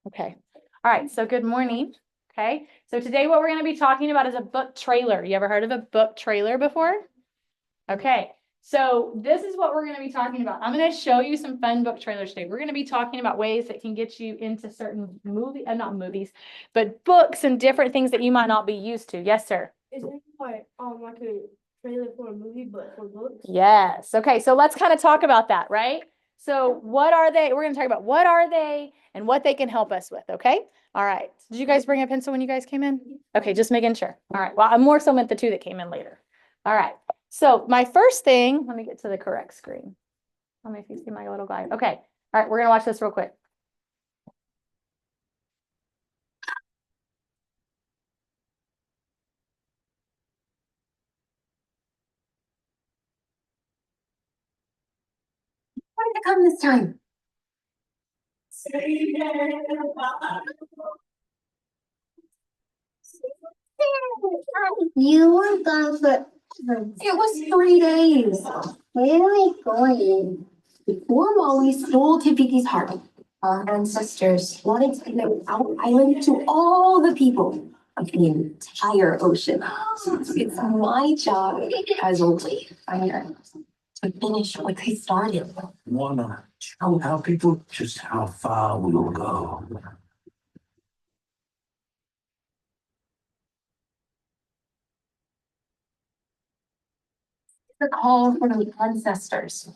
Okay. All right. So good morning. Okay. So today what we're going to be talking about is a book trailer. You ever heard of a book trailer before? Okay. So this is what we're going to be talking about. I'm going to show you some fun book trailers today. We're going to be talking about ways that can get you into certain not movies, but books and different things that you might not be used to. Yes, sir. Is it like a trailer for a movie, but for books? Yes. Okay. So let's kind of talk about that, right? So what are they? We're going to talk about what are they and what they can help us with. Okay. All right. Did you guys bring a pencil when you guys came in? Okay. Just making sure. All right. Well, I'm more so meant the two that came in later. All right. So my first thing, let me get to the correct screen. Let me see my little guy. Okay. All right. We're going to watch this real quick. Why did it come this time? You were gone for it was 3 days. Where are we going? Before Molly stole Tiffany's heart, our ancestors wanted to connect our island to all the people of the entire ocean. It's my job as a wayfinder to finish what they started. Wanna tell people just how far we'll go. The call from the ancestors.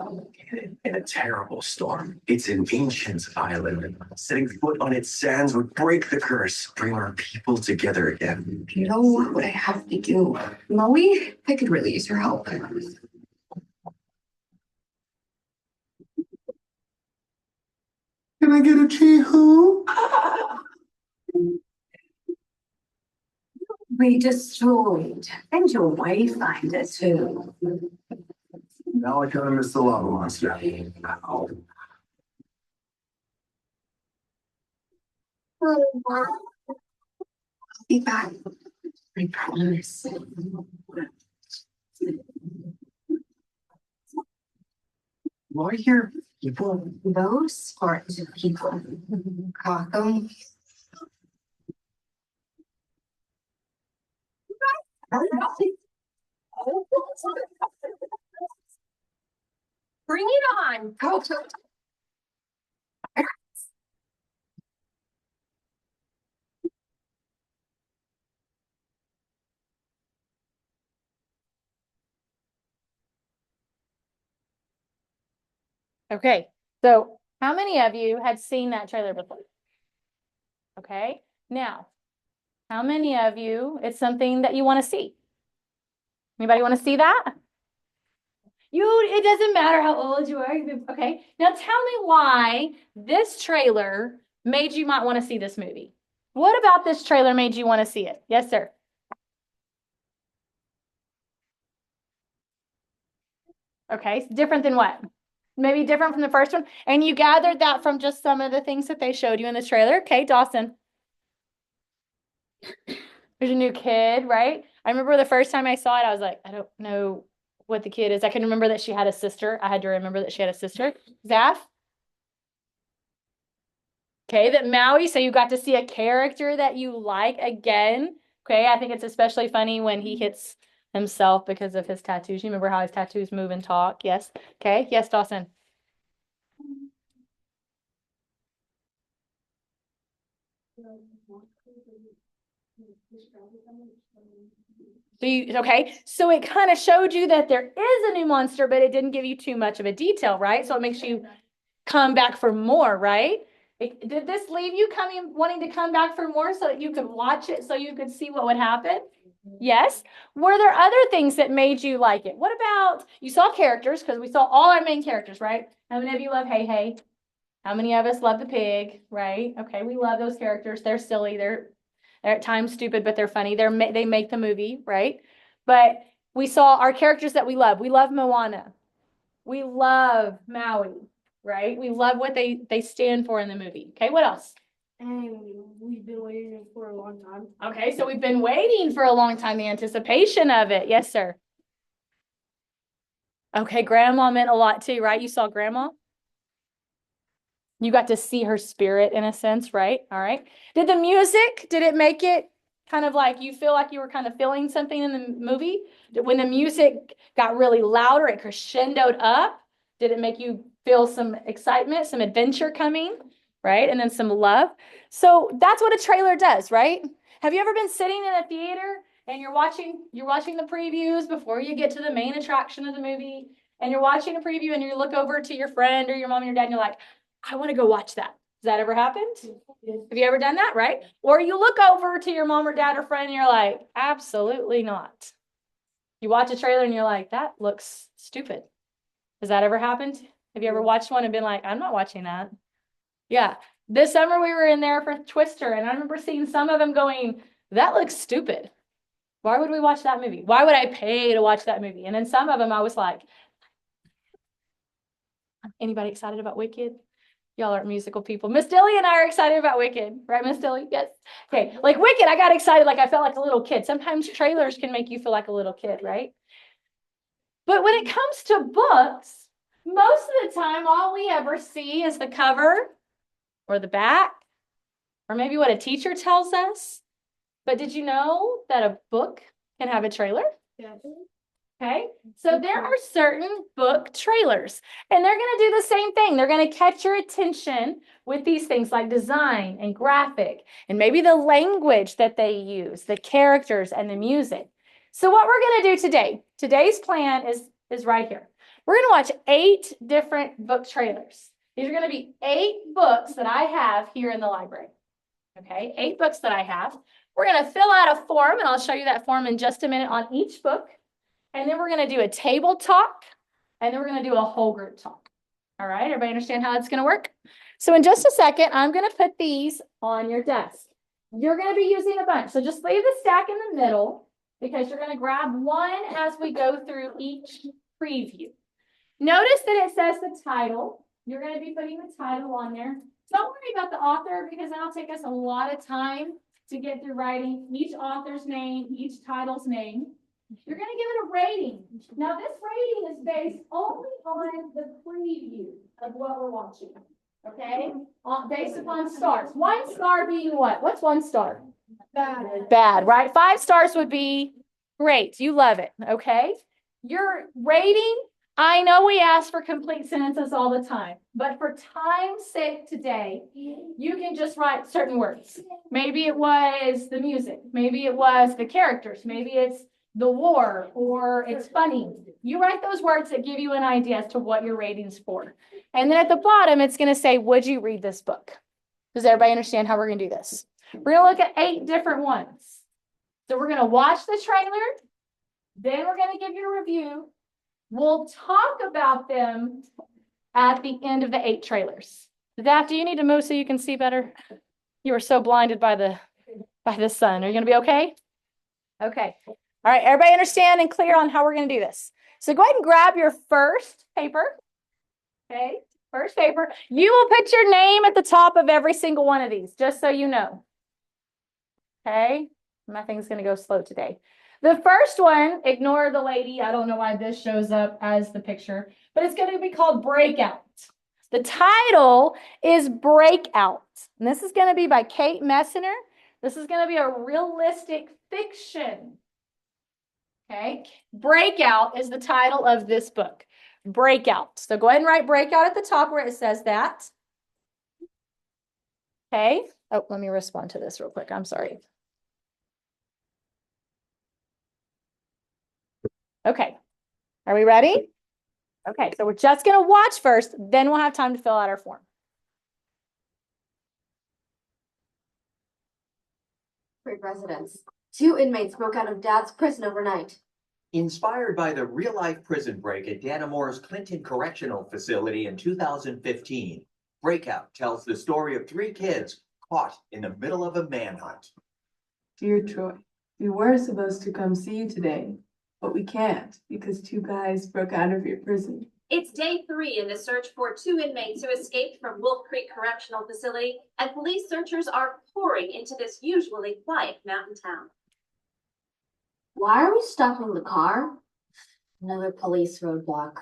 In a terrible storm. It's an ancient island. Setting foot on its sands would break the curse, bring our people together again. You know what I have to do? Molly, I could really use your help. Can I get a chee-hoo? We destroyed, and your wife find us too. Now I kind of miss the lava monster. Ow. I'll be back. I promise. Why here? People. Those parts of people. Caught Bring it on. Go. Okay. So how many of you had seen that trailer before? Okay. Now, how many of you, it's something that you want to see? Anybody want to see that? It doesn't matter how old you are. Okay. Now tell me why this trailer made you might want to see this movie. What about this trailer made you want to see it? Yes, sir. Okay. Different than what? Maybe different from the first one. And you gathered that from just some of the things that they showed you in this trailer. Okay, Dawson. There's a new kid, right? I remember the first time I saw it, I was like, I don't know what the kid is. I can remember that she had a sister. I had to remember that she had a sister. Zaf? Okay, that Maui, so you got to see a character that you like again. Okay, I think it's especially funny when he hits himself because of his tattoos. You remember how his tattoos move and talk? Yes. Okay, yes, Dawson. So it kind of showed you that there is a new monster, but it didn't give you too much of a detail, right? So it makes you come back for more, right? Did this leave you wanting to come back for more so that you could watch it, so you could see what would happen? Yes. Were there other things that made you like it? What about, you saw characters, because we saw all our main characters, right? How many of you love Hey Hey? How many of us love the pig, right? Okay, we love those characters. They're silly. They're at times stupid, but they're funny. They make the movie, right? But we saw our characters that we love. We love Moana. We love Maui, right? We love what they stand for in the movie. Okay, what else? And we've been waiting for a long time. Okay, so we've been waiting for a long time, the anticipation of it. Yes, sir. Okay, grandma meant a lot too, right? You saw grandma? You got to see her spirit in a sense, right? All right. Did it make it kind of like you feel like you were kind of feeling something in the movie? When the music got really louder, it crescendoed up, did it make you feel some excitement, some adventure coming, right? And then some love. So that's what a trailer does, right? Have you ever been sitting in a theater and you're watching the previews before you get to the main attraction of the movie, and you're watching a preview and you look over to your friend or your mom or your dad and you're like, I want to go watch that. Has that ever happened? Have you ever done that, right? Or you look over to your mom or dad or friend and you're like, absolutely not. You watch a trailer and you're like, that looks stupid. Has that ever happened? Have you ever watched one and been like, I'm not watching that? Yeah. This summer we were in there for Twister, and I remember seeing some of them going, that looks stupid. Why would we watch that movie? Why would I pay to watch that movie? And then some of them I was like, anybody excited about Wicked? Y'all aren't musical people. Miss Dilly and I are excited about Wicked, right, Miss Dilly? Yes. Okay, like Wicked, I got excited like I felt like a little kid. Sometimes trailers can make you feel like a little kid, right? But when it comes to books, most of the time, all we ever see is the cover or the back, or maybe what a teacher tells us. But did you know that a book can have a trailer? Yeah. Okay, so there are certain book trailers, and they're going to do the same thing. They're going to catch your attention with these things like design and graphic, and maybe the language that they use, the characters and the music. So what we're going to do today, today's plan is right here. We're going to watch 8 different book trailers. These are going to be 8 books that I have here in the library. Okay, 8 books that I have. We're going to fill out a form, and I'll show you that form in just a minute on each book. And then we're going to do a table talk, and then we're going to do a whole group talk. All right, everybody understand how it's going to work? So in just a second, I'm going to put these on your desk. You're going to be using a bunch. So just leave the stack in the middle, because you're going to grab one as we go through each preview. Notice that it says the title. You're going to be putting the title on there. Don't worry about the author, because that'll take us a lot of time to get through writing each author's name, each title's name. You're going to give it a rating. Now, this rating is based only on the preview of what we're watching, okay? Based upon stars. 1 star being what? What's 1 star? Bad. Bad, right? 5 stars would be great. You love it, okay? Your rating, I know we ask for complete sentences all the time, but for time's sake today, you can just write certain words. Maybe it was the music. Maybe it was the characters. Maybe it's the war, or it's funny. You write those words that give you an idea as to what your rating's for. And then at the bottom, it's going to say, would you read this book? Does everybody understand how we're going to do this? We're going to look at 8 different ones. So we're going to watch the trailer. Then we're going to give you a review. We'll talk about them at the end of the 8 trailers. Zach, do you need to move so you can see better? You were so blinded by the sun. Are you going to be okay? Okay. All right, everybody understand and clear on how we're going to do this. So go ahead and grab your first paper. Okay, first paper. You will put your name at the top of every single one of these, just so you know. Okay, my thing's going to go slow today. The first one, ignore the lady. I don't know why this shows up as the picture, but it's going to be called Breakout. The title is Breakout, and this is going to be by Kate Messner. This is going to be a realistic fiction. Okay, Breakout is the title of this book. Breakout. So go ahead and write Breakout at the top where it says that. Okay. Oh, let me respond to this real quick. I'm sorry. Okay. Are we ready? Okay, so we're just going to watch first, then we'll have time to fill out our form. Great residence. 2 inmates broke out of Dad's prison overnight. Inspired by the real-life prison break at Danamore's Clinton Correctional Facility in 2015, Breakout tells the story of 3 kids caught in the middle of a manhunt. Dear Troy, we were supposed to come see you today, but we can't because 2 guys broke out of your prison. It's day 3 in the search for 2 inmates who escaped from Wolf Creek Correctional Facility, and police searchers are pouring into this usually quiet mountain town. Why are we stopping the car? Another police roadblock.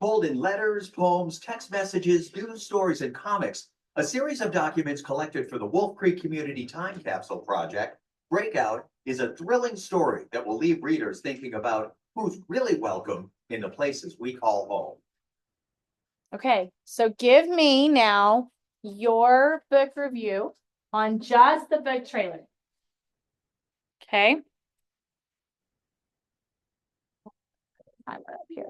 Told in letters, poems, text messages, news stories, and comics, a series of documents collected for the Wolf Creek Community Time Capsule Project, Breakout is a thrilling story that will leave readers thinking about who's really welcome in the places we call home. Okay, so give me now your book review on just the book trailer. Okay. I'm up here.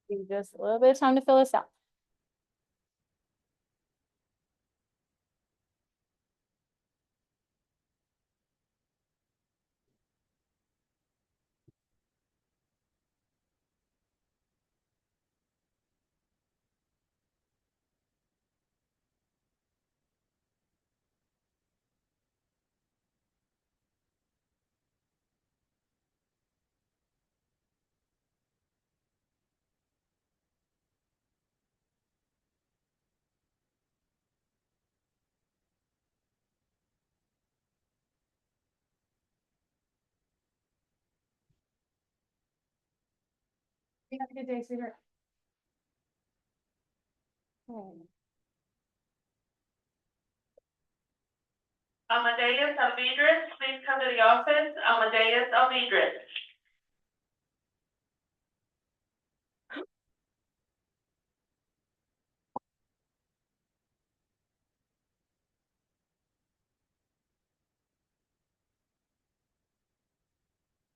Give you just a little bit of time to fill this out. You have a good day, sweetheart. Amadeus Alvidres, please come to the office. Amadeus Alvidres.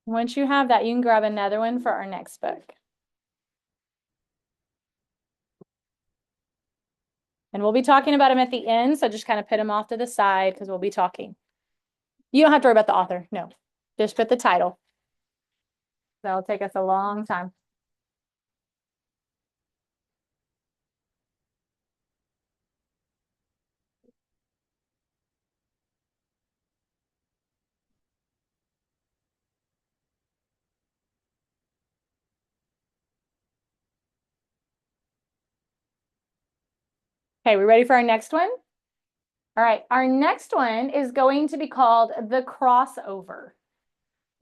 Once you have that, you can grab another one for our next book. And we'll be talking about them at the end, so just kind of put them off to the side because we'll be talking. You don't have to worry about the author, no. Just put the title. That'll take us a long time. Okay, we ready for our next one? All right, our next one is going to be called The Crossover.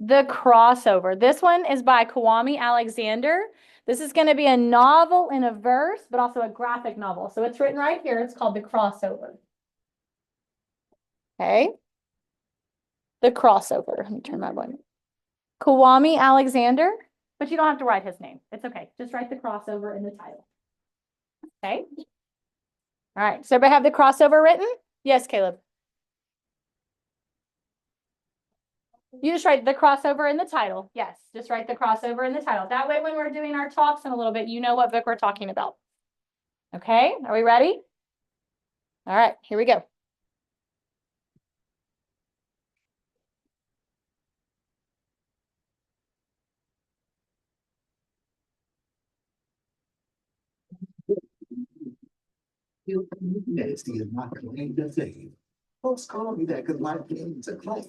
The Crossover. This one is by Kwame Alexander. This is going to be a novel in a verse, but also a graphic novel. So it's written right here. It's called The Crossover. Okay. The Crossover. Let me turn my volume. Kwame Alexander, but you don't have to write his name. It's okay. Just write The Crossover in the title. Okay. All right. So everybody have The Crossover written? Yes, Caleb. You just write The Crossover in the title. Yes, just write The Crossover in the title. That way, when we're doing our talks in a little bit, you know what book we're talking about. Okay, are we ready? All right, here we go. You nasty is my claim to fame. Folks call me that because my game's a claim.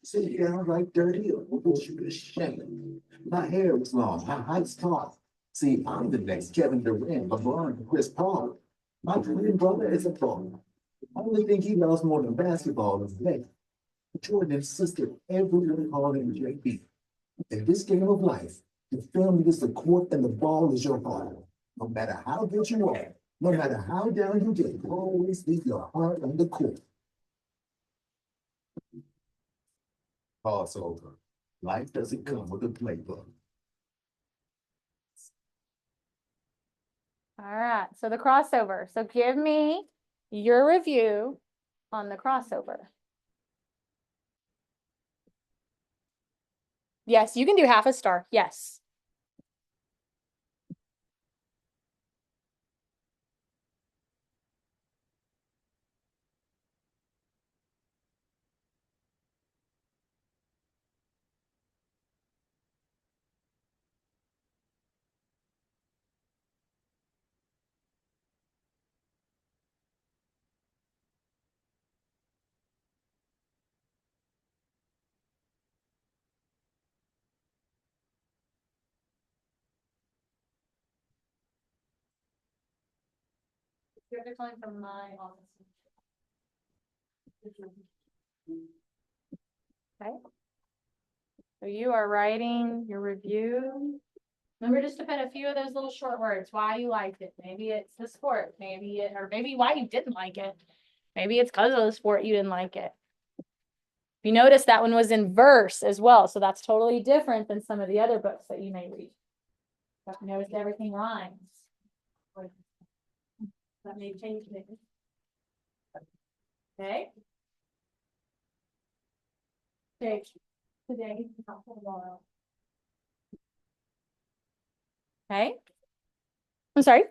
Sit down right dirty or push you to shame. My hair is long, my height's tall. See, I'm the next Kevin Durant, LeBron, and Chris Paul. My twin brother is a baller. Only thing he loves more than basketball is leg. Jordan insisted everyone called him JB. In this game of life, the family is the court and the ball is your heart. No matter how good you are, no matter how down you get, always leave your heart on the court. Pause over. Life doesn't come with a playbook. All right, so The Crossover. So give me your review on The Crossover. Yes, you can do half a star. Yes. You're calling from my office. Okay. So you are writing your review. Remember just to put a few of those little short words, why you liked it. Maybe it's the sport, or maybe why you didn't like it. Maybe it's because of the sport you didn't like it. You notice that one was in verse as well, so that's totally different than some of the other books that you may read. But you notice everything rhymes. That may change things. Okay. Today, not tomorrow. Okay. I'm sorry.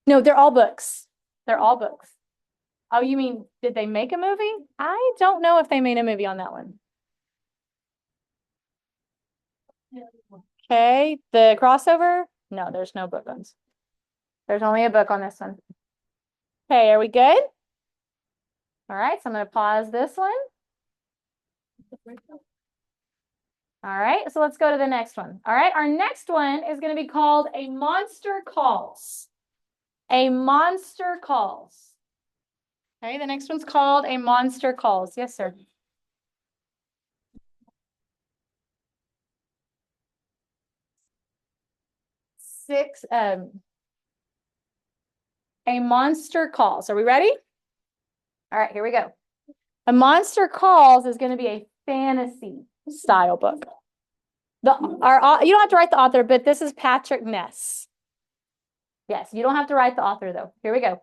No, they're all books. They're all books. Oh, you mean, did they make a movie? I don't know if they made a movie on that one. Okay, the crossover? No, there's no book on. There's only a book on this one. Okay, are we good? All right, so I'm going to pause this one. All right, so let's go to the next one. All right, our next one is going to be called A Monster Calls. A Monster Calls. Okay, the next one's called A Monster Calls. Yes, sir. A Monster Calls. Are we ready? All right, here we go. A Monster Calls is going to be a fantasy style book. You don't have to write the author, but this is Patrick Ness. Yes, you don't have to write the author though. Here we go.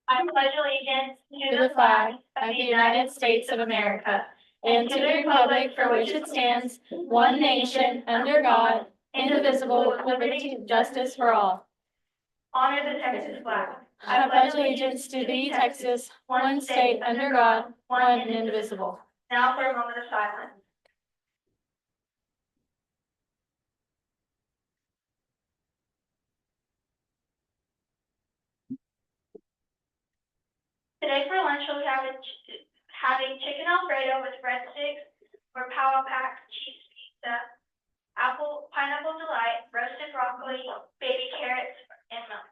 I pledge allegiance To the flag of the United States of America and to the republic for which it stands, one nation, under God, indivisible, with liberty and justice for all. honor the Texas flag. I pledge allegiance to thee, Texas, one state under God, one and indivisible. Now for a moment of silence. Today for lunch we'll be having chicken Alfredo with breadsticks or power pack cheese pizza, pineapple delight, roasted broccoli, baby carrots, and milk.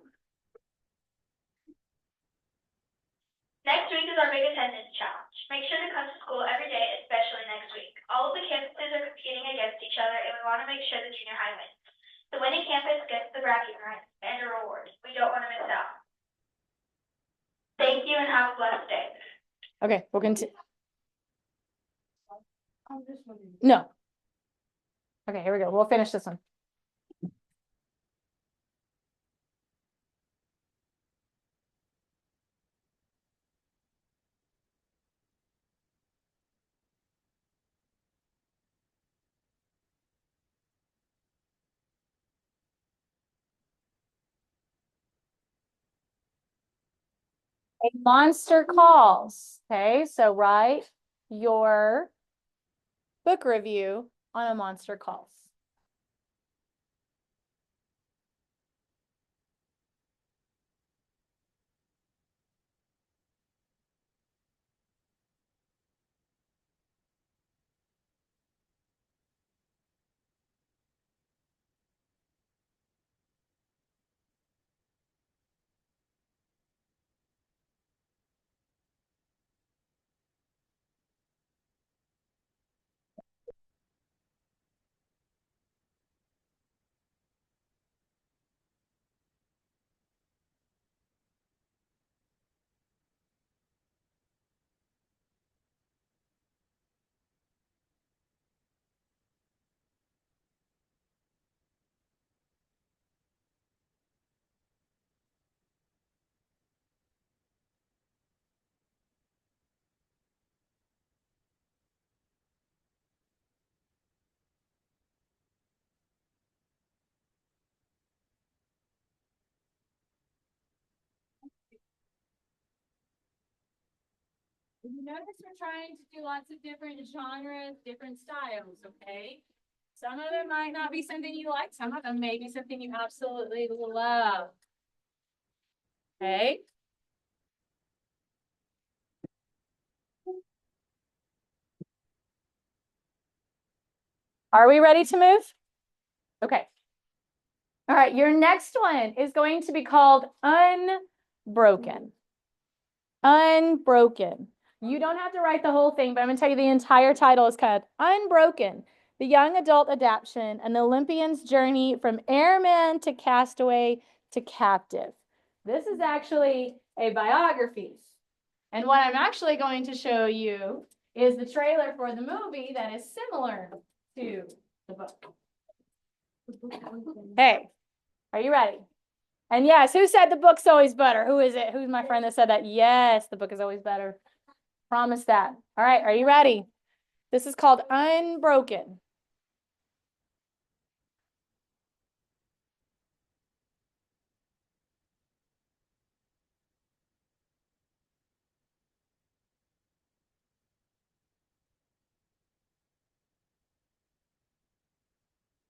Next week is our big attendance challenge. Make sure to come to school every day, especially next week. All of the campuses are competing against each other, and we want to make sure the junior high wins. The winning campus gets the bragging rights and a reward. We don't want to miss out. Thank you and have a blessed day. Okay, we'll continue. No. Okay, here we go. We'll finish this one. A monster calls. Okay, so write your book review on A Monster Calls. You notice we're trying to do lots of different genres, different styles, okay? Some of them might not be something you like. Some of them may be something you absolutely love. Okay? Are we ready to move? Okay. All right, your next one is going to be called Unbroken. Unbroken. You don't have to write the whole thing, but I'm going to tell you the entire title is called Unbroken, the young adult adaptation, an Olympian's journey from airman to castaway to captive. This is actually a biography. And what I'm actually going to show you is the trailer for the movie that is similar to the book. Hey, are you ready? And yes, who said the book's always better? Who is it? Who's my friend that said that? Yes, the book is always better. Promise that. All right, are you ready? This is called Unbroken.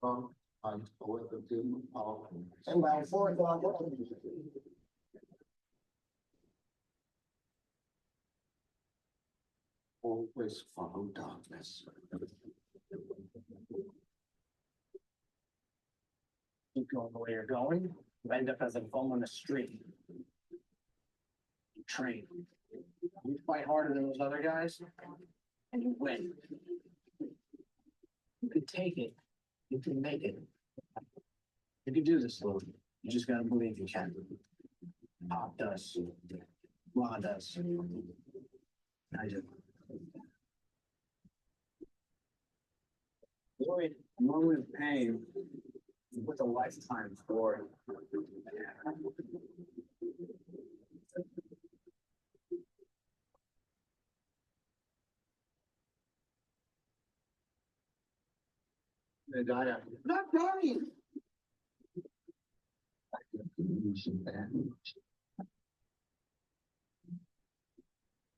I'm with the two. And by 4 o'clock. Always follow darkness. Keep going the way you're going, you end up as a bum on the street. You train. You fight harder than those other guys, and you win. You can take it. You can make it. You can do this, Lord. You just gotta believe you can. Pop does. Ma does. I do. Lloyd, moment of pain with a lifetime story. They died after. Not dying.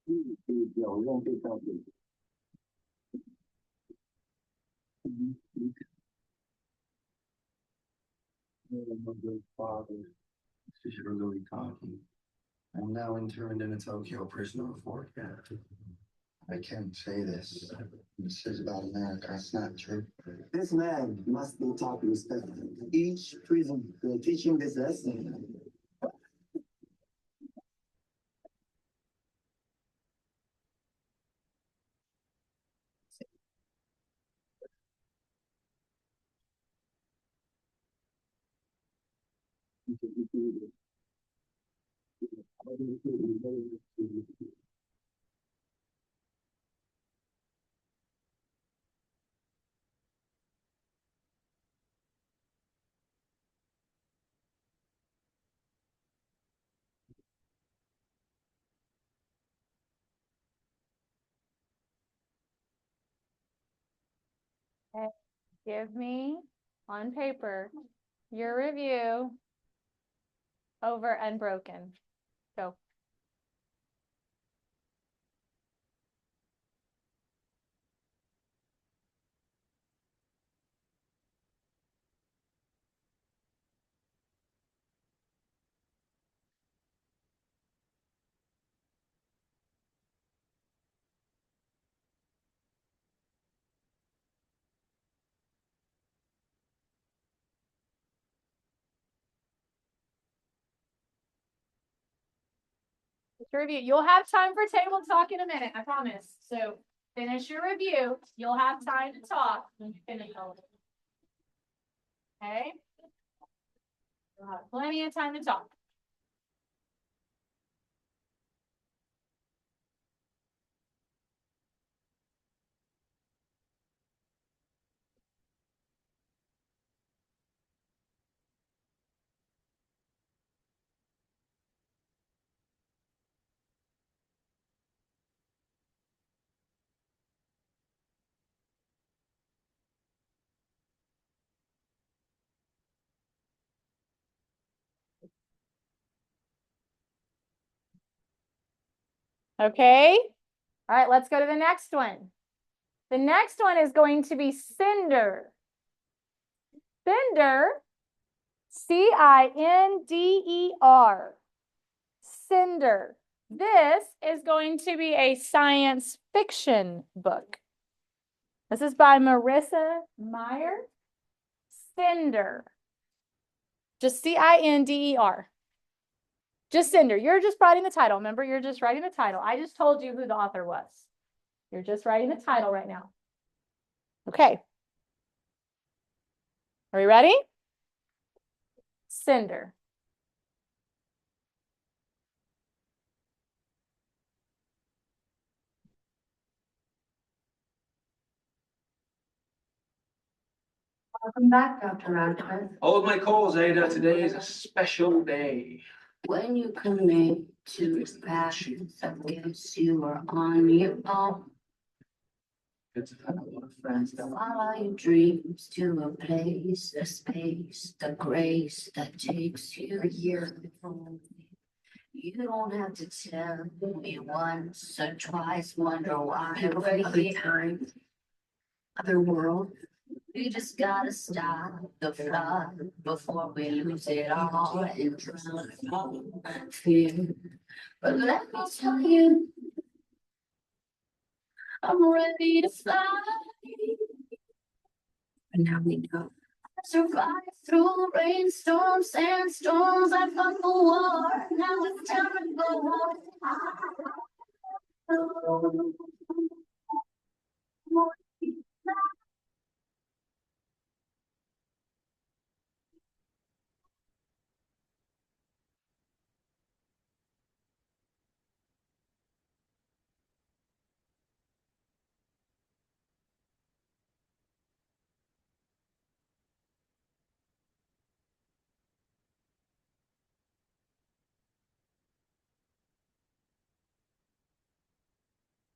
We won't get something. Father, this is really talking. I'm now interned in a Tokyo prisoner of war camp. I can't say this. This is about America. It's not true. This man must be taught respect. Each prison will teach him this lesson. Okay. Give me on paper your review over Unbroken. Go. Review. You'll have time for table talk in a minute, I promise. So finish your review. You'll have time to talk when you finish all of it. Okay? You'll have plenty of time to talk. Okay? All right, let's go to the next one. The next one is going to be cinder. Cinder, C-I-N-D-E-R. Cinder. This is going to be a science fiction book. This is by Marissa Meyer. Cinder. Just C-I-N-D-E-R. Just Cinder. You're just writing the title. Remember, you're just writing the title. I just told you who the author was. You're just writing the title right now. Okay. Are we ready? Cinder. Welcome back, Dr. Radcliffe. Hold my calls, Ada. Today is a special day. When you commit to passions against you are on your own. Good to have a lot of friends. Follow your dreams to a place, a space, the grace that takes you here. You don't have to tell me once or twice, wonder why. Other time, other world. We just gotta stop the flood before we lose it all and drown fear. But let me tell you, I'm ready to fly. And now we know. I survived through rainstorms, sandstorms. I fought the war. Now it's time to go on.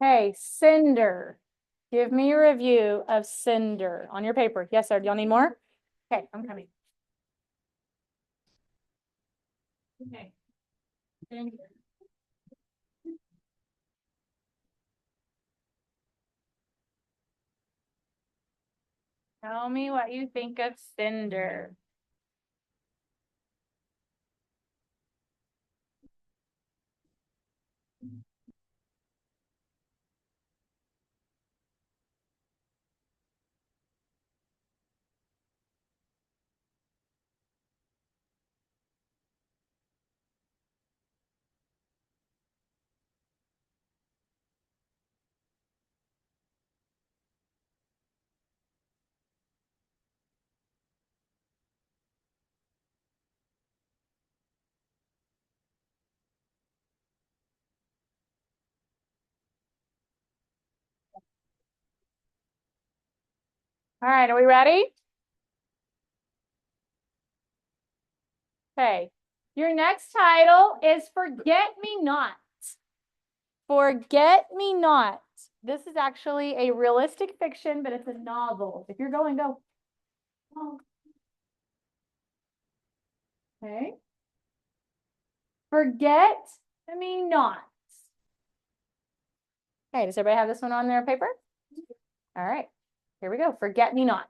Hey, cinder. Give me a review of cinder on your paper. Yes, sir. Do y'all need more? Okay, I'm coming. Okay. Cinder. Tell me what you think of cinder. All right, are we ready? Okay. Your next title is Forget Me Not. Forget Me Not. This is actually a realistic fiction, but it's a novel. If you're going, go. Oh. Okay. Forget Me Not. Okay, does everybody have this one on their paper? All right, here we go. Forget Me Not.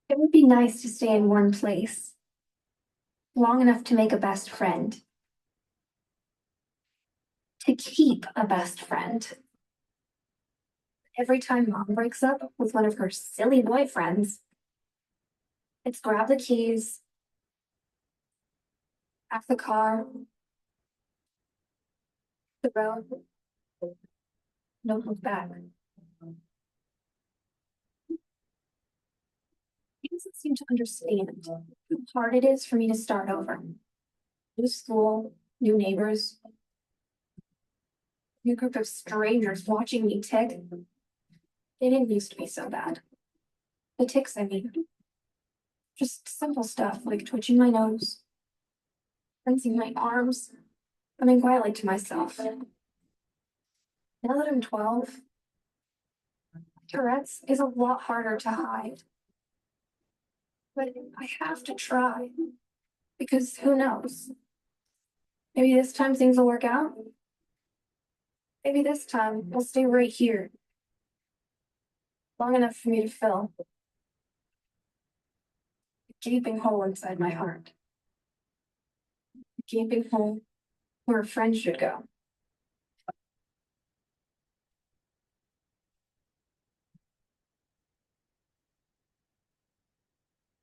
It would be nice to stay in one place long enough to make a best friend. To keep a best friend. Every time mom breaks up with one of her silly boyfriends, it's grab the keys, pack the car, the road, don't look back. He doesn't seem to understand how hard it is for me to start over. New school, new neighbors, new group of strangers watching me tick. They didn't used to be so bad. The ticks, I mean. Just simple stuff like twitching my nose, cleansing my arms, and then quietly to myself. Now that I'm 12, Tourette's is a lot harder to hide. But I have to try, because who knows? Maybe this time things will work out. Maybe this time we'll stay right here. Long enough for me to fill a gaping hole inside my heart. A gaping hole where a friend should go.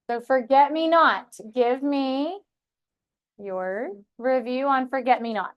So forget me not. Give me your review on forget me nots.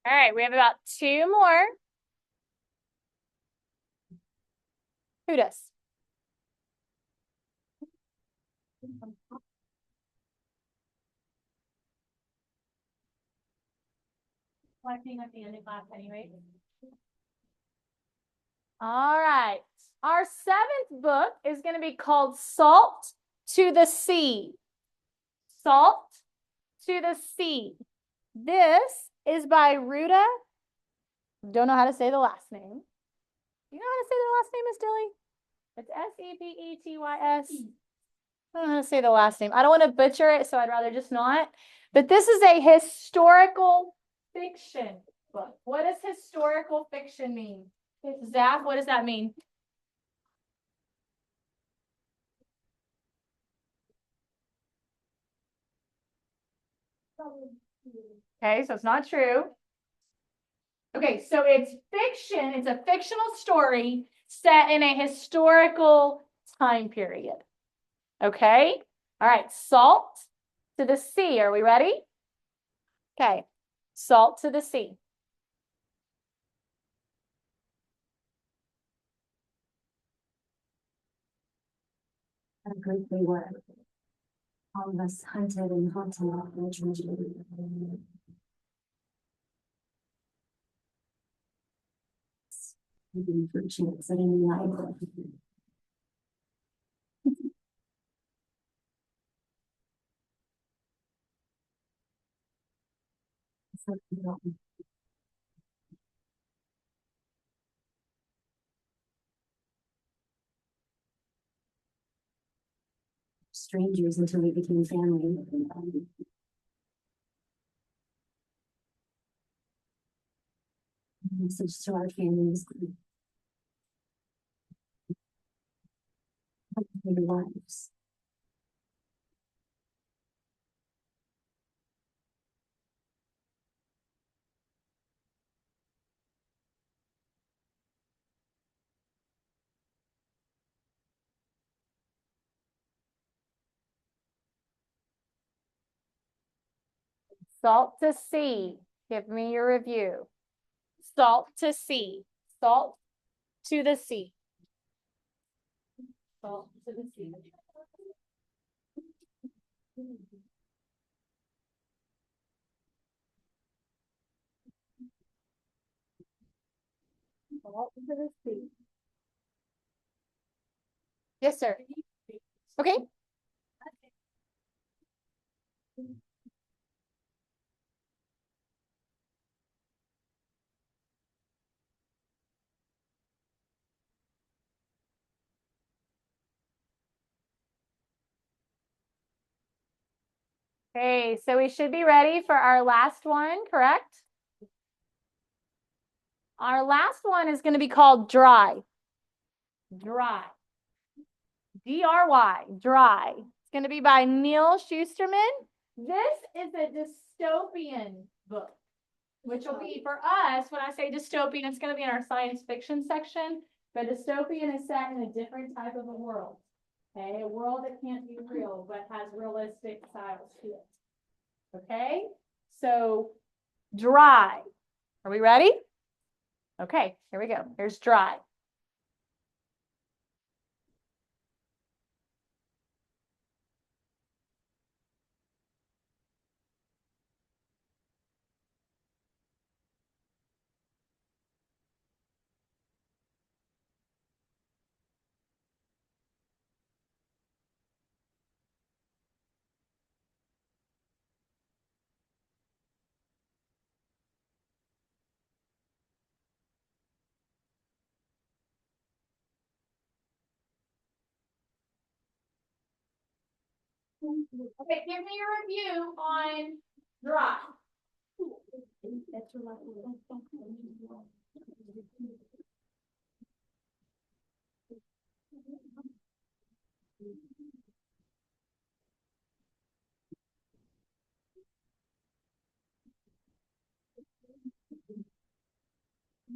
All right, we have about 2 more. Who does? Collecting at the end of class anyway. All right. Our 7th book is going to be called Salt to the Sea. Salt to the Sea. This is by Ruta. Don't know how to say the last name. You know how to say the last name, Miss Dilly? It's Sepetys. I don't know how to say the last name. I don't want to butcher it, so I'd rather just not. But this is a historical fiction book. What does historical fiction mean? Zach, what does that mean? Okay, so it's not true. Okay, so it's fiction. It's a fictional story set in a historical time period. Okay? All right, Salt to the Sea. Are we ready? Okay, Salt to the Sea. How great they were. All of us hunted and haunted their treasure. Looking for a chance at any life. Strangers until we became family. Message to our families. Their lives. Salt to Sea. Give me your review. Salt to Sea. Salt to the Sea. Salt to the Sea. Salt to the Sea. Yes, sir. Okay. Okay, so we should be ready for our last one, correct? Our last one is going to be called Dry. Dry. D-R-Y, Dry. It's going to be by Neil Schusterman. This is a dystopian book, which will be for us, when I say dystopian, it's going to be in our science fiction section, but dystopian is set in a different type of a world. Okay, a world that can't be real, but has realistic styles to it. Okay, so dry. Are we ready? Okay, here we go. Here's dry. Okay, give me your review on dry.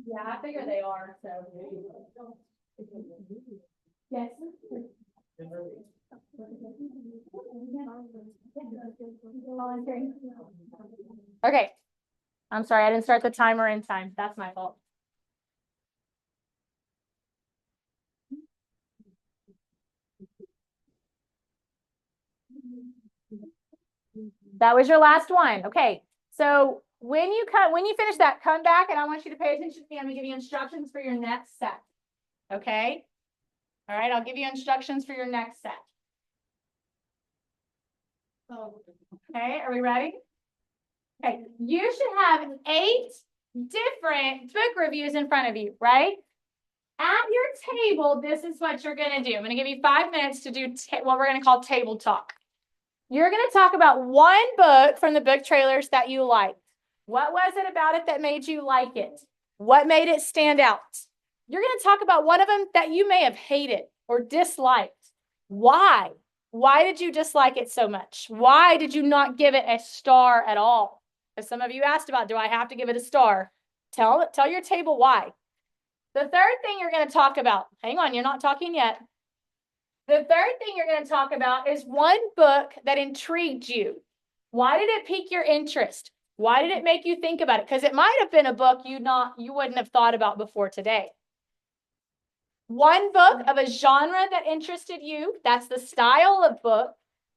Yeah, I figure they are, so. Yes. Okay. I'm sorry, I didn't start the timer in time. That's my fault. That was your last one. Okay. So when you finish that, come back and I want you to pay attention to me. I'm gonna give you instructions for your next set. Okay. All right, I'll give you instructions for your next set. Okay, are we ready? Okay, you should have 8 different book reviews in front of you, right? At your table, this is what you're going to do. I'm going to give you 5 minutes to do what we're going to call table talk. You're going to talk about one book from the book trailers that you liked. What was it about it that made you like it? What made it stand out? You're going to talk about one of them that you may have hated or disliked. Why? Why did you dislike it so much? Why did you not give it a star at all? Because some of you asked about, do I have to give it a star? Tell your table why. The third thing you're going to talk about, hang on, you're not talking yet. The third thing you're going to talk about is one book that intrigued you. Why did it pique your interest? Why did it make you think about it? Because it might have been a book you wouldn't have thought about before today. One book of a genre that interested you, that's the style of book,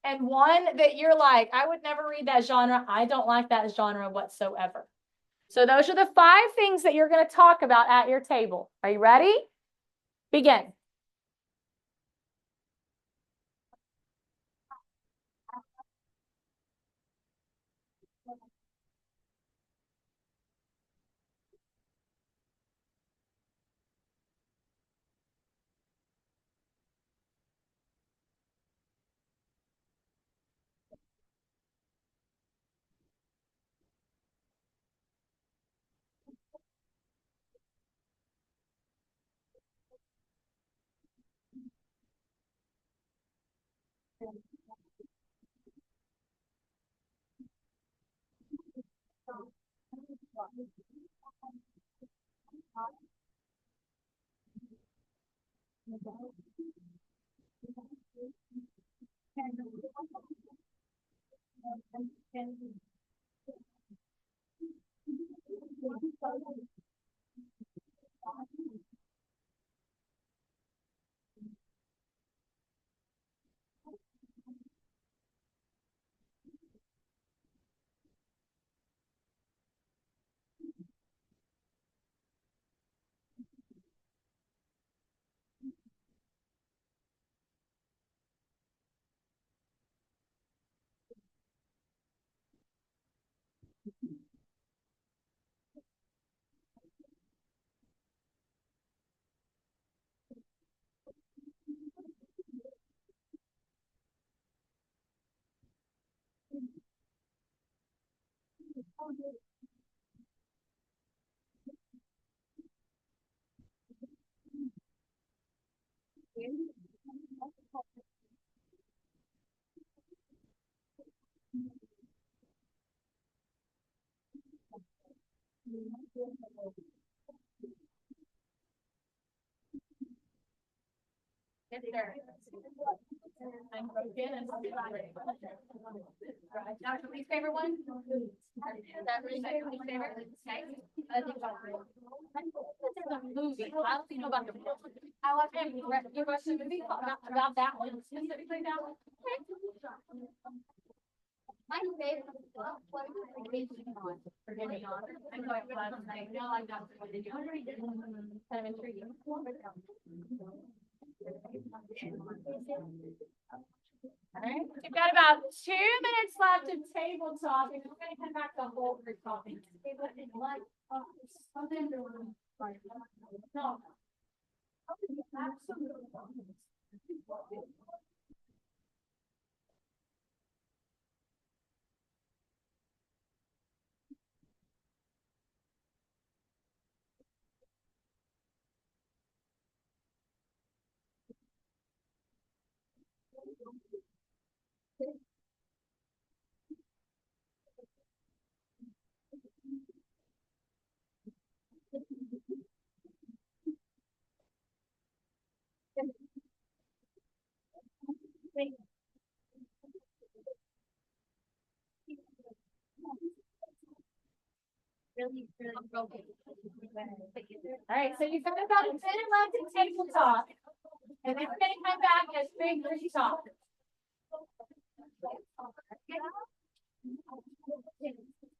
and one that you're like, I would never read that genre. I don't like that genre whatsoever. So those are the 5 things that you're going to talk about at your table. Are you ready? Begin. Yes, sir. Now, your least favorite one? That really my favorite. I think about the movie. I don't know about the book. I watched you watched the movie about that one specifically that one. My favorite was forgetting on. I know it was like no, I got what they do. Kind of intriguing. All right, we've got about 2 minutes left of table talk, and we're going to come back to whole group talking. No. Absolutely. All right, so you've got about a minute left in table talk, and then we're going to come back as big group talk.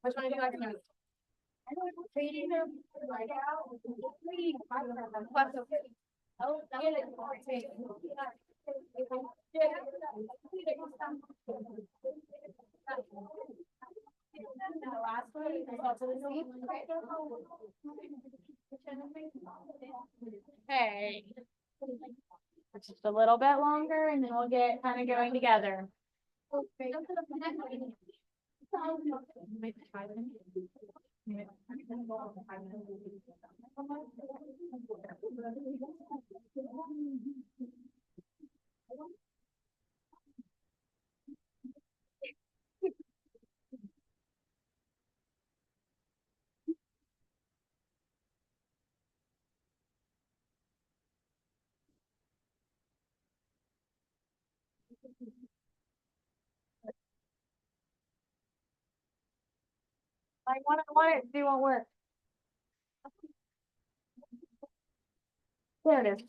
Which one do you like to know? Okay. Just a little bit longer, and then we'll get kind of going together. I want it to do won't work. There it is.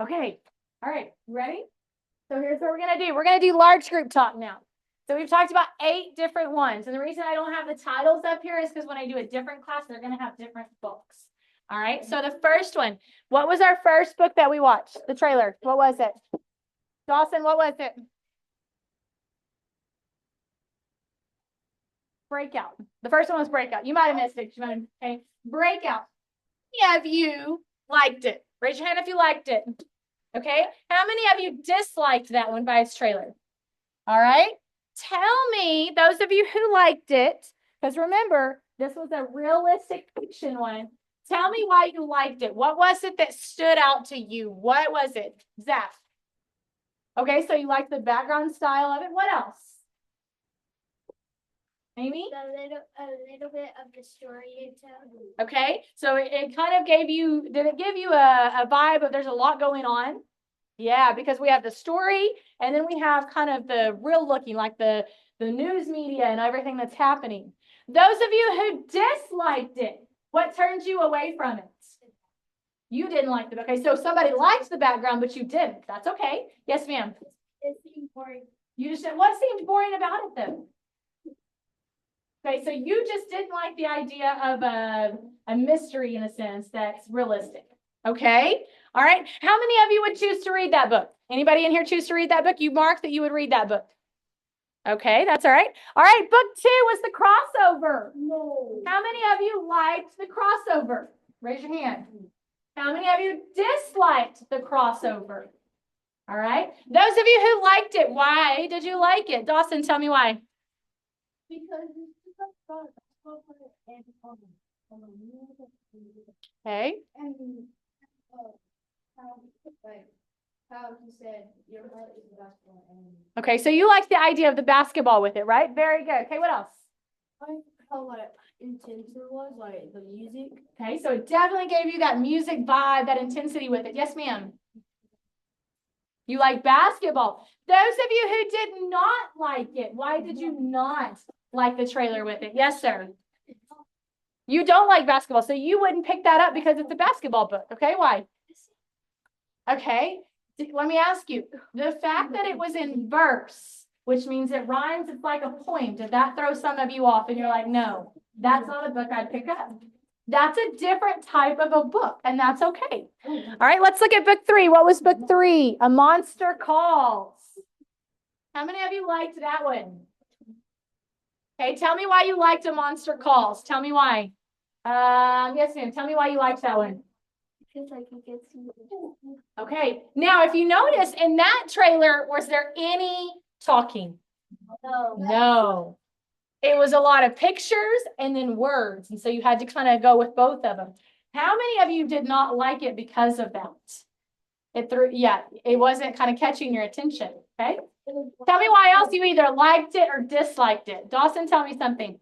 Okay. All right. Ready? So here's what we're going to do. We're going to do large group talk now. So we've talked about 8 different ones. And the reason I don't have the titles up here is because when I do a different class, they're going to have different books. All right. So the first one, what was our first book that we watched? The trailer. What was it? Dawson, what was it? Breakout. The first one was Breakout. You might have missed it. Okay. Breakout. How many of you liked it? Raise your hand if you liked it. Okay. How many of you disliked that one by its trailer? All right. Tell me, those of you who liked it, because remember, this was a realistic fiction one. Tell me why you liked it. What was it that stood out to you? What was it? Zach. Okay, so you liked the background style of it. What else? Amy? A little bit of the story. Okay, so it kind of gave you, did it give you a vibe of there's a lot going on? Yeah, because we have the story and then we have kind of the real looking, like the news media and everything that's happening. Those of you who disliked it, what turned you away from it? You didn't like it. Okay, so somebody liked the background, but you didn't. That's okay. Yes, ma'am. It seemed boring. You just said, what seemed boring about it though? Okay, so you just didn't like the idea of a mystery in a sense that's realistic. Okay, all right. How many of you would choose to read that book? Anybody in here choose to read that book? You marked that you would read that book. Okay, that's all right. All right, book 2 was the crossover. No. How many of you liked the crossover? Raise your hand. How many of you disliked the crossover? All right. Those of you who liked it, why did you like it? Dawson, tell me why. Because it's fun. Okay. And how you said your heart is the basketball. Okay, so you liked the idea of the basketball with it, right? Very good. Okay, what else? How intense it was, like the music. Okay, so it definitely gave you that music vibe, that intensity with it. Yes, ma'am. You like basketball. Those of you who did not like it, why did you not like the trailer with it. Yes, sir. You don't like basketball, so you wouldn't pick that up because it's a basketball book. Okay, why? Okay, let me ask you, the fact that it was in verse, which means it rhymes, it's like a poem, did that throw some of you off and you're like, no, that's not a book I'd pick up? That's a different type of a book, and that's okay. All right, let's look at book 3. What was book 3? A Monster Calls. How many of you liked that one? Okay, tell me why you liked A Monster Calls. Tell me why. Yes, ma'am. Tell me why you liked that one. Because like it gets Okay, now if you notice in that trailer, was there any talking? No. It was a lot of pictures and then words. And so you had to kind of go with both of them. How many of you did not like it because of that? It wasn't kind of catching your attention. Okay. Tell me why else you either liked it or disliked it. Dawson, tell me something.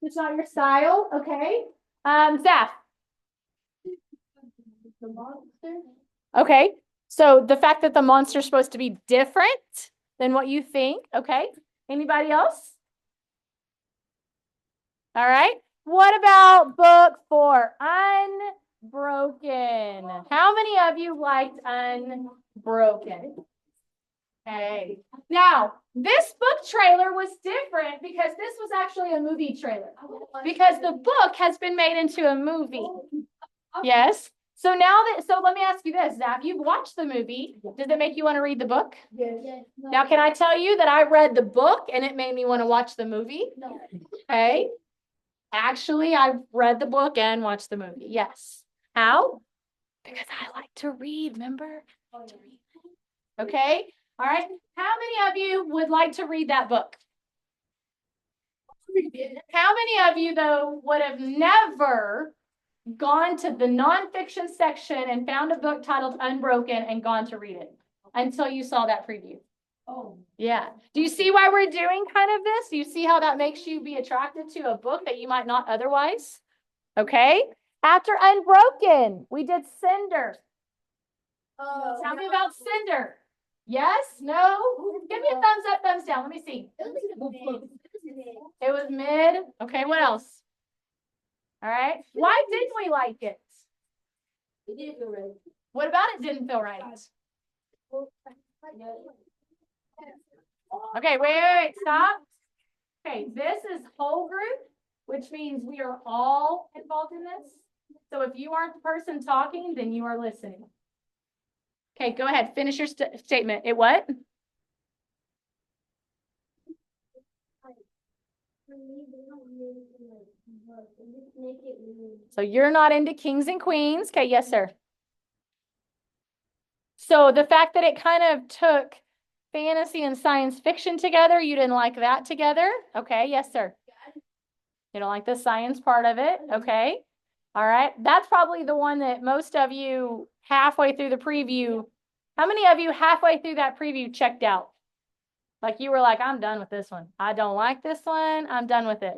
It's not your style, okay? Zaf. the monster. Okay, so the fact that the monster's supposed to be different than what you think, okay? Anybody else? All right. What about book 4, Unbroken? How many of you liked Unbroken? Okay. Now, this book trailer was different because this was actually a movie trailer. Because the book has been made into a movie. Yes. So let me ask you this, Zap, you've watched the movie. Does it make you want to read the book? Yes. Now, can I tell you that I read the book and it made me want to watch the movie? No. Okay. Actually, I've read the book and watched the movie. Yes. How? Because I like to read, remember? Okay. All right. How many of you would like to read that book? How many of you, though, would have never gone to the nonfiction section and found a book titled Unbroken and gone to read it until you saw that preview? Oh. Yeah. Do you see why we're doing kind of this? Do you see how that makes you be attracted to a book that you might not otherwise? Okay. After Unbroken, we did Cinder. Tell me about Cinder. Yes? No? Give me a thumbs up, thumbs down. Let me see. It was mid. Okay, what else? All right. Why didn't we like it? It didn't feel right. What about it didn't feel right? Okay, wait, stop. Okay, this is whole group, which means we are all involved in this. So if you aren't the person talking, then you are listening. Okay, go ahead. Finish your statement. It what? So you're not into kings and queens. Okay, yes, sir. So the fact that it kind of took fantasy and science fiction together, you didn't like that together? Okay, yes, sir. You don't like the science part of it? Okay. All right. That's probably the one that most of you halfway through the preview. How many of you halfway through that preview checked out? Like you were like, I'm done with this one. I don't like this one. I'm done with it.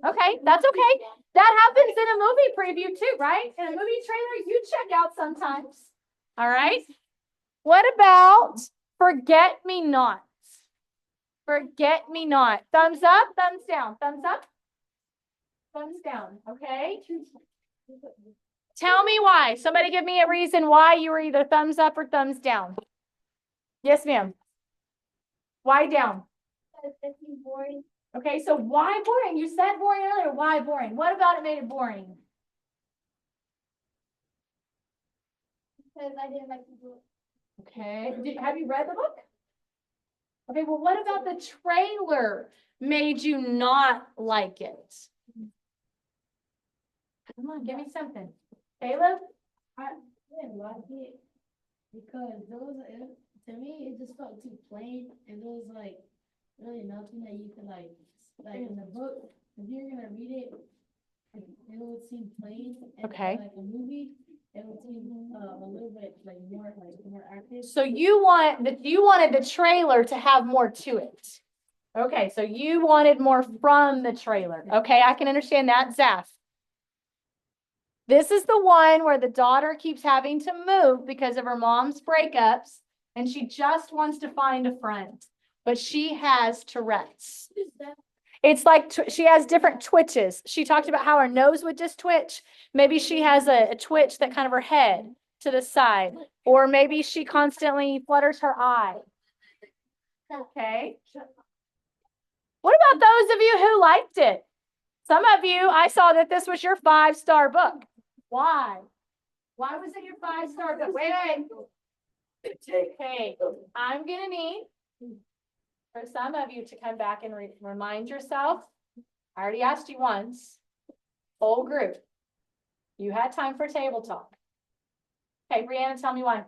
Okay, that's okay. That happens in a movie preview too, right? In a movie trailer, you check out sometimes. All right. What about Forget Me Not? Forget Me Not. Thumbs up, thumbs down. Thumbs up, thumbs down. Okay. Tell me why. Somebody give me a reason why you were either thumbs up or thumbs down. Yes, ma'am. Why down? Boring. Okay, so why boring? You said boring earlier. Why boring? What about it made it boring? Because I didn't like the book. Okay. Have you read the book? Okay, well, what about the trailer made you not like it? Come on, give me something. Caleb? I didn't like it because to me it just felt too plain, and there was like really nothing that you could like in the book. If you're gonna read it, it would seem plain. And Okay. like a movie, it would seem a little bit more active. So you wanted the trailer to have more to it. Okay, so you wanted more from the trailer. Okay, I can understand that, Zaf. This is the one where the daughter keeps having to move because of her mom's breakups, and she just wants to find a friend, but she has Tourette's. It's like she has different twitches. She talked about how her nose would just twitch. Maybe she has a twitch that kind of her head to the side, or maybe she constantly flutters her eye. Okay. What about those of you who liked it? Some of you, I saw that this was your 5-star book. Why? Why was it your 5-star book? Wait. Okay, I'm gonna need for some of you to come back and remind yourself. I already asked you once. Whole group. You had time for table talk. Okay, Brianna, tell me why.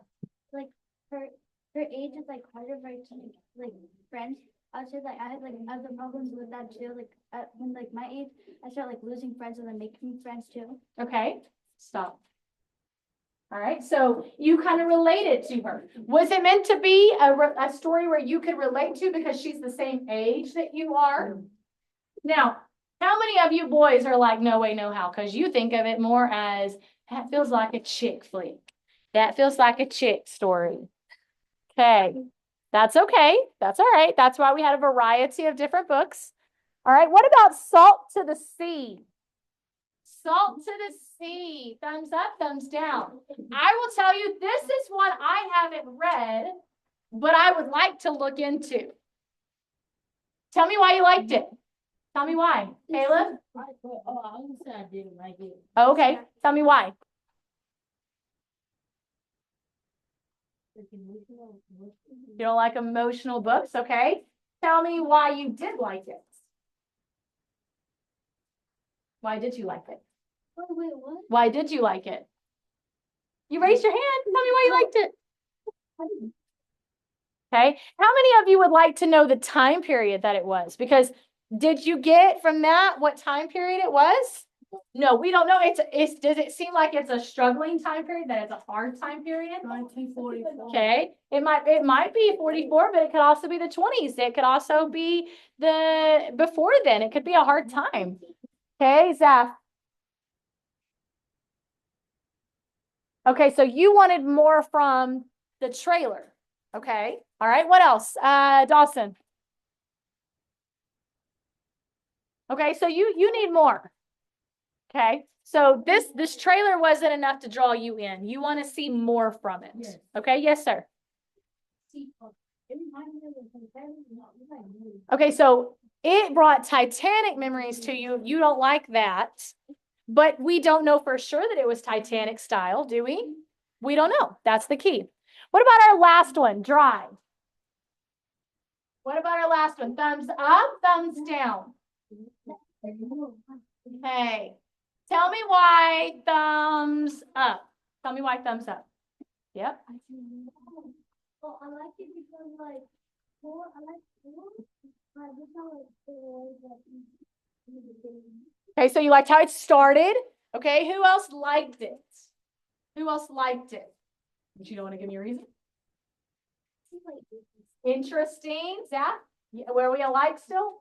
Like her age is like harder for her to make like friends. I was just like I had other problems with that too. Like when like my age, I started like losing friends and then making friends too. Okay, stop. All right, so you kind of related to her. Was it meant to be a story where you could relate to because she's the same age that you are? Now, how many of you boys are like, no way, no how? Because you think of it more as, that feels like a chick flick. That feels like a chick story. Okay, that's okay. That's all right. That's why we had a variety of different books. All right, what about Salt to the Sea? Salt to the Sea. Thumbs up, thumbs down. I will tell you, this is one I haven't read, but I would like to look into. Tell me why you liked it. Tell me why. Caleb? I would say I didn't like it. Okay, tell me why. You don't like emotional books, okay? Tell me why you did like it. Why did you like it? Wait, what? Why did you like it? You raised your hand. Tell me why you liked it. Okay. How many of you would like to know the time period that it was? Because did you get from that what time period it was? No, we don't know. Does it seem like it's a struggling time period, that it's a hard time period? 1944. Okay. It might be 44, but it could also be the 20s. It could also be the before then. It could be a hard time. Okay, Zaf. Okay, so you wanted more from the trailer. Okay. All right. What else? Dawson. Okay, so you need more. Okay. So this trailer wasn't enough to draw you in. You want to see more from it. Yes. Okay, yes, sir. Okay, so it brought Titanic memories to you. You don't like that. But we don't know for sure that it was Titanic style, do we? We don't know. That's the key. What about our last one? Drive. What about our last one? Thumbs up, thumbs down. Okay. Tell me why thumbs up. Tell me why thumbs up. Yep. Well, I like it because like I like this how Okay, so you liked how it started. Okay, who else liked it? Who else liked it? But you don't want to give me a reason? Interesting. Zach, were we alike still?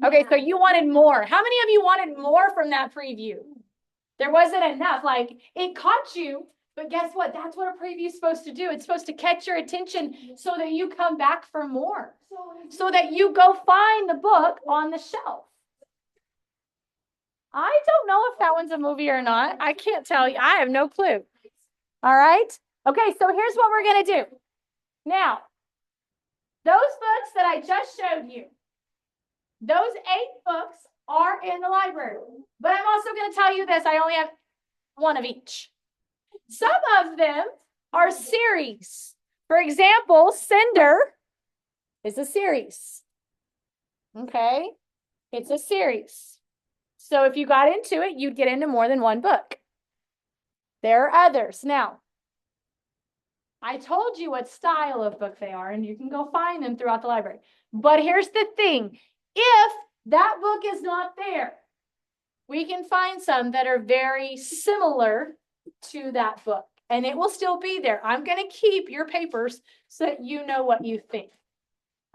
Okay, so you wanted more. How many of you wanted more from that preview? There wasn't enough. Like, it caught you, but guess what? That's what a preview is supposed to do. It's supposed to catch your attention so that you come back for more. So that you go find the book on the shelf. I don't know if that one's a movie or not. I can't tell you. I have no clue. All right. Okay, so here's what we're going to do. Now, those books that I just showed you, those 8 books are in the library. But I'm also going to tell you this. I only have one of each. Some of them are series. For example, Cinder is a series. Okay? It's a series. So if you got into it, you'd get into more than one book. There are others. Now, I told you what style of book they are, and you can go find them throughout the library. But here's the thing. If that book is not there, we can find some that are very similar to that book, and it will still be there. I'm going to keep your papers so that you know what you think.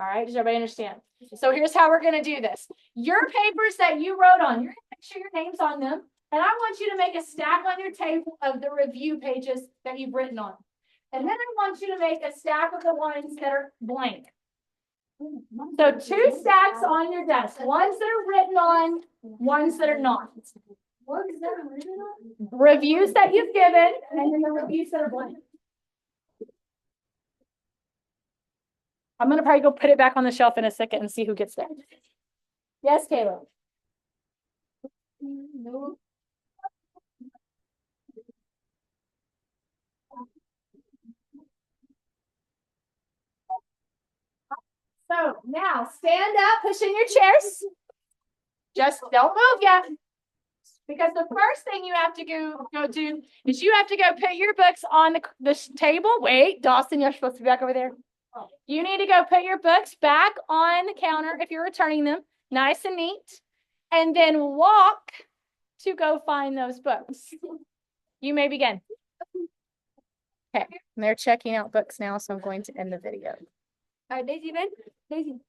All right, does everybody understand? So here's how we're gonna do this. Your papers that you wrote on, you're gonna make sure your name's on them. And I want you to make a stack on your table of the review pages that you've written on. And then I want you to make a stack of the ones that are blank. So 2 stacks on your desk, ones that are written on, ones that are not. Reviews that you've given, and then the reviews that are blank. I'm gonna probably go put it back on the shelf in a second and see who gets there. Yes, Caleb. So now stand up, push in your chairs. Just don't move yet. Because the first thing you have to go do is you have to go put your books on the table. Wait, Dawson, you're supposed to be back over there. You need to go put your books back on the counter if you're returning them, nice and neat, and then walk to go find those books. You may begin. Okay, they're checking out books now, so I'm going to end the video. All right, Daisy, Ben. Daisy.